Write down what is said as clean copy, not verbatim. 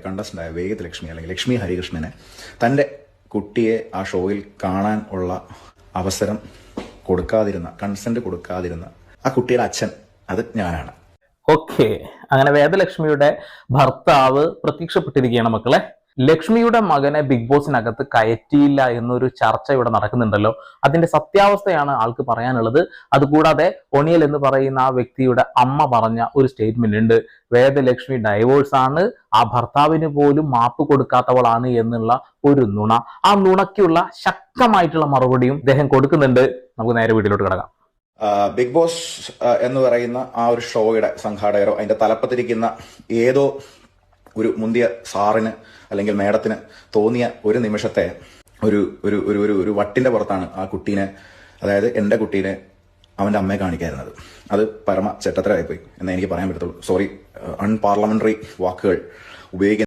കണ്ടസ്റ്റൻ്റായ വേദലക്ഷ്മി അല്ലെങ്കിൽ ലക്ഷ്മി ഹരികൃഷ്ണനെ തൻ്റെ കുട്ടിയെ ആ ഷോയിൽ കാണാൻ ഉള്ള അവസരം കൊടുക്കാതിരുന്ന, കൺസെന്റ് കൊടുക്കാതിരുന്ന ആ കുട്ടിയുടെ അച്ഛൻ, അത് ഞാനാണ്. ഓക്കെ, അങ്ങനെ വേദലക്ഷ്മിയുടെ ഭർത്താവ് പ്രത്യക്ഷപ്പെട്ടിരിക്കുകയാണ് മക്കളെ. ലക്ഷ്മിയുടെ മകനെ ബിഗ് ബോസിനകത്ത് കയറ്റിയില്ല എന്നൊരു ചർച്ച ഇവിടെ നടക്കുന്നുണ്ടല്ലോ. അതിന്റെ സത്യാവസ്ഥയാണ് ആൾക്ക് പറയാനുള്ളത്. അതുകൂടാതെ ഒണിയൽ എന്ന് പറയുന്ന ആ വ്യക്തിയുടെ അമ്മ പറഞ്ഞ ഒരു സ്റ്റേറ്റ്മെന്റ് ഉണ്ട്. വേദലക്ഷ്മി ഡൈവോഴ്സ് ആണ്, ആ ഭർത്താവിന് പോലും മാപ്പ് കൊടുക്കാത്തവളാണ് എന്നുള്ള ഒരു നുണ. ആ നുണയ്ക്കുള്ള ശക്തമായിട്ടുള്ള മറുപടിയും അദ്ദേഹം കൊടുക്കുന്നുണ്ട്. നമുക്ക് നേരെ വീട്ടിലോട്ട് കിടക്കാം. ബിഗ് ബോസ് എന്ന് പറയുന്ന ആ ഒരു ഷോയുടെ സംഘാടകരോ അതിന്റെ തലപ്പത്തിരിക്കുന്ന ഏതോ ഒരു മുന്തിയ സാറിന് അല്ലെങ്കിൽ മേഡത്തിന് തോന്നിയ ഒരു നിമിഷത്തെ ഒരു ഒരു ഒരു ഒരു വട്ടിന്റെ പുറത്താണ് ആ കുട്ടീനെ, അതായത് എന്റെ കുട്ടീനെ അവന്റെ അമ്മയെ കാണിക്കായിരുന്നത്. അത് പരമ ചെറ്റത്തരായിപ്പോയി എന്നേ എനിക്ക് പറയാൻ പറ്റത്തുള്ളൂ. സോറി, അൺപാർലമെന്ററി വാക്കുകൾ ഉപയോഗിക്കുന്ന